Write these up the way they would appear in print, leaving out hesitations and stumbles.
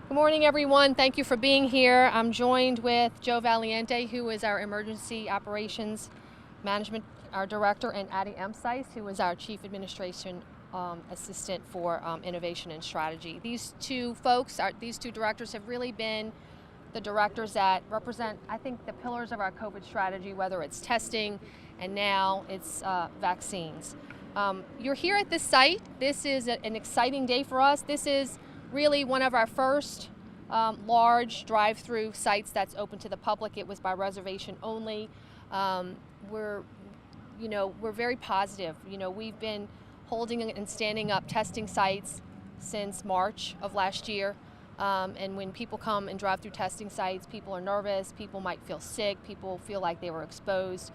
Good morning, everyone. Thank you for being here. I'm joined with Joe Valiente, who is our Emergency Operations Management our Director, and Addie Emsice, who is our Chief Administration Assistant for Innovation and Strategy. These two folks, these two directors have really been the directors that represent, I think, the pillars of our COVID strategy, whether it's testing and now it's vaccines. You're here at this site. This is an exciting day for us. This is really one of our first large drive-through sites that's open to the public. It was by reservation only. We're very positive. We've been holding and standing up testing sites since March of last year. And when people come and drive through testing sites, people are nervous, people might feel sick, people feel like they were exposed.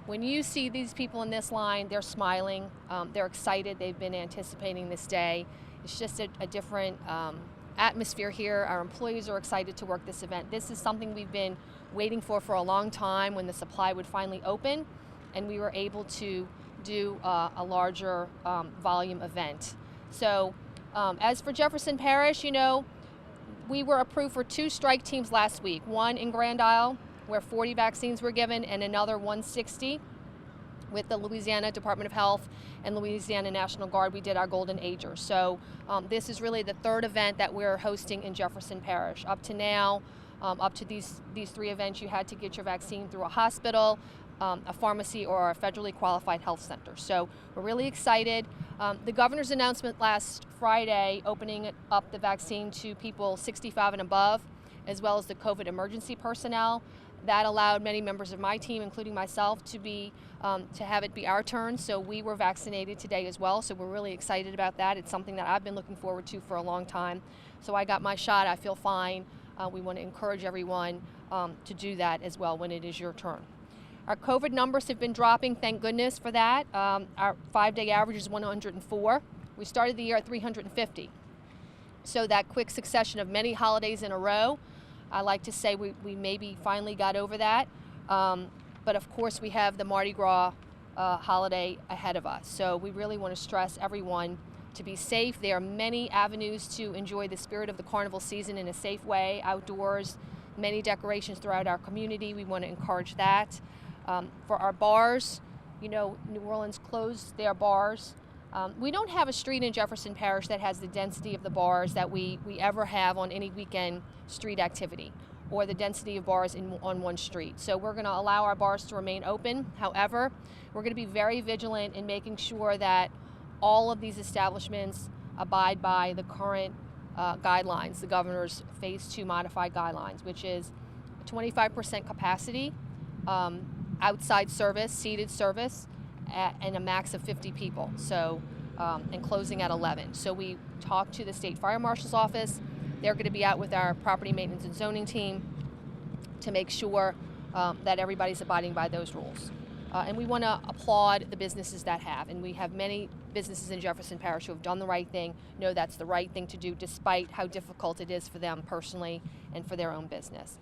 When you see these people in this line, they're smiling, they're excited, they've been anticipating this day. It's just a different atmosphere here. Our employees are excited to work this event. This is something we've been waiting for a long time, when the supply would finally open and we were able to do a larger volume event. So as for Jefferson Parish, we were approved for 2 strike teams last week, one in Grand Isle where 40 vaccines were given and another 160 with the Louisiana Department of Health and Louisiana National Guard. We did our Golden Ager. So this is really the 3rd event that we're hosting in Jefferson Parish. Up to now, up to these 3 events, you had to get your vaccine through a hospital, a pharmacy, or a federally qualified health center. So we're really excited. The governor's announcement last Friday opening up the vaccine to people 65 and above, as well as the COVID emergency personnel, that allowed many members of my team, including myself, to have it be our turn. So we were vaccinated today as well. So we're really excited about that. It's something that I've been looking forward to for a long time. So I got my shot. I feel fine. We want to encourage everyone to do that as well when it is your turn. Our COVID numbers have been dropping, thank goodness for that. Our 5-day average is 104. We started the year at 350. So that quick succession of many holidays in a row, I like to say we maybe finally got over that. But of course we have the Mardi Gras holiday ahead of us. So we really want to stress everyone to be safe. There are many avenues to enjoy the spirit of the carnival season in a safe way, outdoors, many decorations throughout our community. We want to encourage that. For our bars, New Orleans closed their bars. We don't have a street in Jefferson Parish that has the density of the bars that we ever have on any weekend street activity, or the density of bars on one street. So we're going to allow our bars to remain open. However, we're going to be very vigilant in making sure that all of these establishments abide by the current guidelines, the governor's Phase 2 modified guidelines, which is 25% capacity, outside service, seated service, and a max of 50 people. So, and closing at 11. So we talked to the State Fire Marshal's office. They're going to be out with our property maintenance and zoning team to make sure that everybody's abiding by those rules. And we want to applaud the businesses that have. And we have many businesses in Jefferson Parish who have done the right thing, know that's the right thing to do, despite how difficult it is for them personally and for their own business.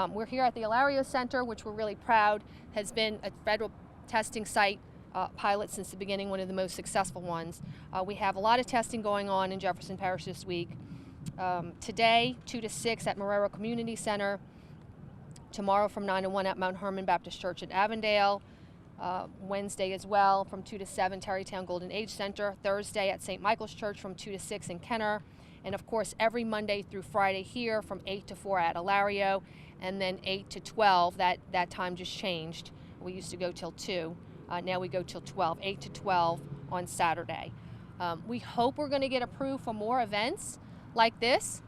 We're here at the Alario Center, which we're really proud has been a federal testing site pilot since the beginning, one of the most successful ones. We have a lot of testing going on in Jefferson Parish this week. Today, 2 to 6 at Marrero Community Center. Tomorrow from 9 to 1 at Mount Hermon Baptist Church in Avondale. Wednesday as well from 2 to 7, Tarrytown Golden Age Center. Thursday at St. Michael's Church from 2 to 6 in Kenner. And of course, every Monday through Friday here from 8 to 4 at Alario. And then 8 to 12, that time just changed. We used to go till 2. Now we go till 12, 8 to 12 on Saturday. We hope we're going to get approved for more events like this.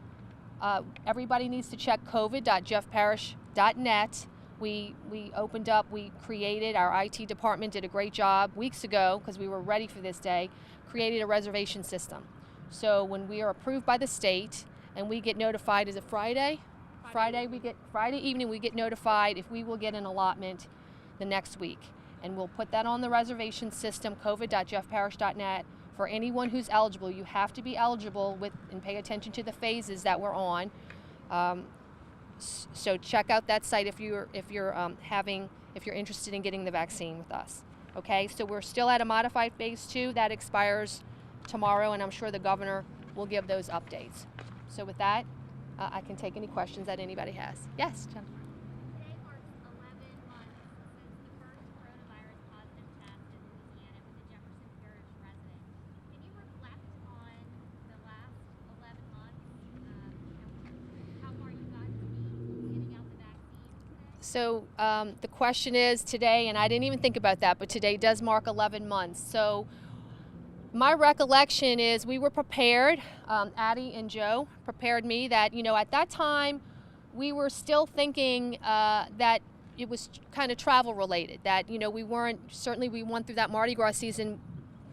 Everybody needs to check covid.jeffparish.net. We opened up, we created, our IT department did a great job weeks ago, because we were ready for this day, created a reservation system. So when we are approved by the state and we get notified, is it Friday? Friday evening we get notified if we will get an allotment the next week. And we'll put that on the reservation system, covid.jeffparish.net. For anyone who's eligible, you have to be eligible and pay attention to the phases that we're on. So check out that site if you're interested in getting the vaccine with us. Okay, so we're still at a modified Phase 2 that expires tomorrow, and I'm sure the governor will give those updates. So with that, I can take any questions that anybody has. Yes, Jen. Today marks 11 months since the first coronavirus positive test in Louisiana with a Jefferson Parish resident. Can you reflect on the last 11 months, how far you got to be getting out the vaccine today? So the question is today, and I didn't even think about that, but today does mark 11 months. So my recollection is we were prepared, Addie and Joe prepared me that, at that time we were still thinking that it was kind of travel related, that, we went through that Mardi Gras season,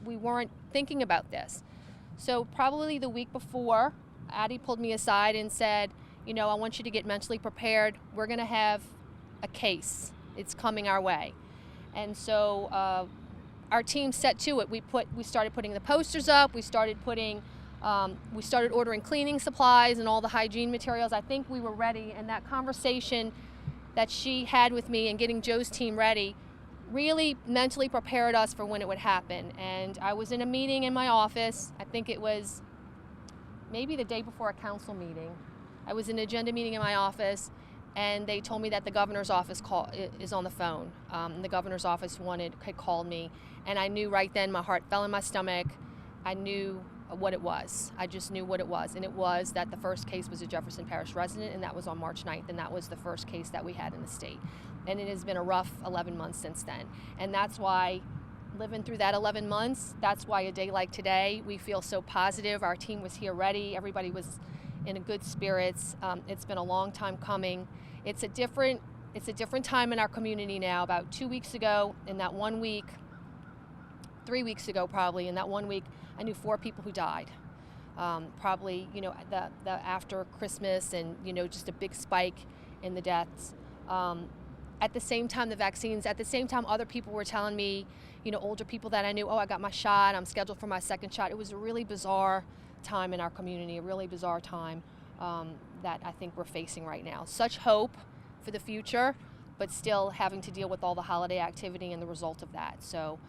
we weren't thinking about this. So probably the week before, Addie pulled me aside and said, I want you to get mentally prepared. We're going to have a case. It's coming our way. And so our team set to it. We started putting the posters up. We started ordering cleaning supplies and all the hygiene materials. I think we were ready, and that conversation that she had with me and getting Joe's team ready really mentally prepared us for when it would happen. And I was in a meeting in my office. I think it was maybe the day before a council meeting. I was in an agenda meeting in my office, and they told me that the governor's office is on the phone. The governor's office had called me, and I knew right then, my heart fell in my stomach. I knew what it was. I just knew what it was, and it was that the first case was a Jefferson Parish resident, and that was on March 9th, and that was the first case that we had in the state. And it has been a rough 11 months since then, and that's why, living through that 11 months, that's why a day like today, we feel so positive. Our team was here ready. Everybody was in a good spirits. It's been a long time coming. It's a different time in our community now. About 2 weeks ago, in that 1 week, 3 weeks ago probably, in that 1 week, I knew 4 people who died. Probably, the after Christmas, and just a big spike in the deaths. At the same time, the vaccines, at the same time, other people were telling me, older people that I knew, I got my shot, I'm scheduled for my second shot. It was a really bizarre time in our community, a really bizarre time that I think we're facing right now. Such hope for the future, but still having to deal with all the holiday activity and the result of that. So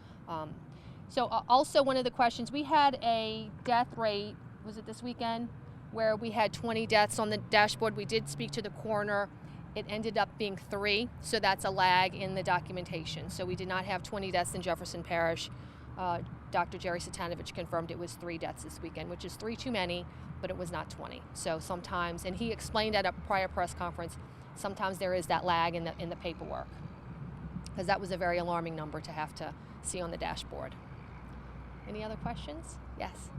also one of the questions, we had a death rate, was it this weekend, where we had 20 deaths on the dashboard. We did speak to the coroner. It ended up being 3, so that's a lag in the documentation. So we did not have 20 deaths in Jefferson Parish. Dr. Jerry Satanovich confirmed it was 3 deaths this weekend, which is 3 too many, but it was not 20. So sometimes, and he explained at a prior press conference, sometimes there is that lag in the paperwork, because that was a very alarming number to have to see on the dashboard. Any other questions? Yes. Is this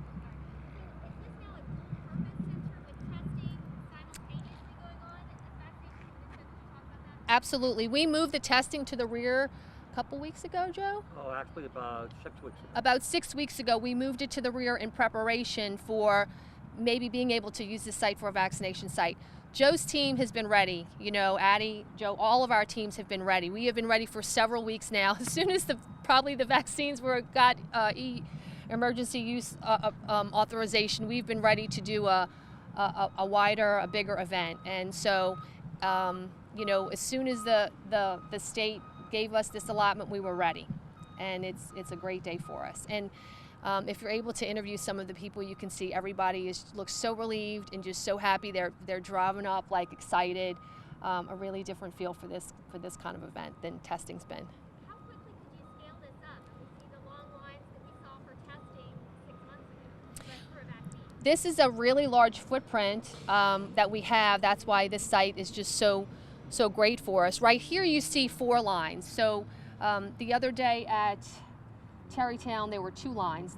now a dual-purpose center with testing simultaneously going on at the vaccine? Can you talk about that? Absolutely. We moved the testing to the rear a couple weeks ago, Joe? Oh, actually about 6 weeks ago. About 6 weeks ago, we moved it to the rear in preparation for maybe being able to use this site for a vaccination site. Joe's team has been ready. Addie, Joe, all of our teams have been ready. We have been ready for several weeks now. As soon as the vaccines got emergency use authorization, we've been ready to do a bigger event. And so, as soon as the state gave us this allotment, we were ready, and it's a great day for us. And if you're able to interview some of the people, you can see everybody looks so relieved and just so happy. They're driving up like excited. A really different feel for this kind of event than testing's been. How quickly could you scale this up? And we see the long lines that we saw for testing 6 months ago, but for a vaccine. This is a really large footprint that we have. That's why this site is just so great for us. Right here you see 4 lines. So the other day at Terrytown there were 2 lines,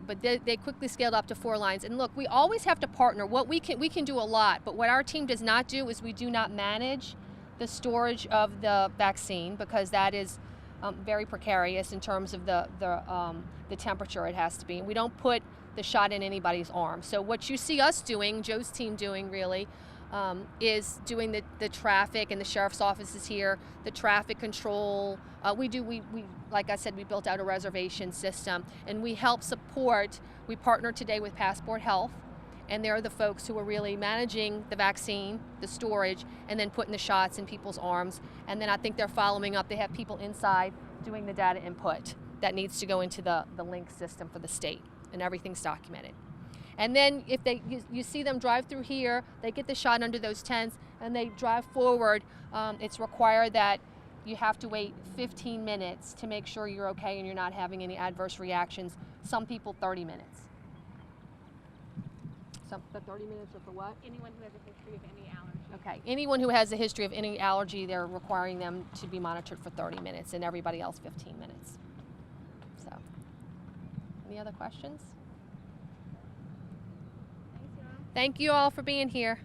but they quickly scaled up to 4 lines. And look, we always have to partner. We can do a lot, but what our team does not do is we do not manage the storage of the vaccine, because that is very precarious in terms of the temperature it has to be. And we don't put the shot in anybody's arm. So what you see us doing, Joe's team doing really, is doing the traffic, and the sheriff's office is here, the traffic control. We like I said, we built out a reservation system, and we help support. We partner today with Passport Health, and they're the folks who are really managing the vaccine, the storage, and then putting the shots in people's arms. And then I think they're following up. They have people inside doing the data input that needs to go into the link system for the state, and everything's documented. And then if you see them drive through here, they get the shot under those tents, and they drive forward. It's required that you have to wait 15 minutes to make sure you're okay and you're not having any adverse reactions. Some people 30 minutes. The 30 minutes are for what? Anyone who has a history of any allergy. Okay, anyone who has a history of any allergy, they're requiring them to be monitored for 30 minutes, and everybody else 15 minutes. So, any other questions? Thanks, y'all. Thank you all for being here.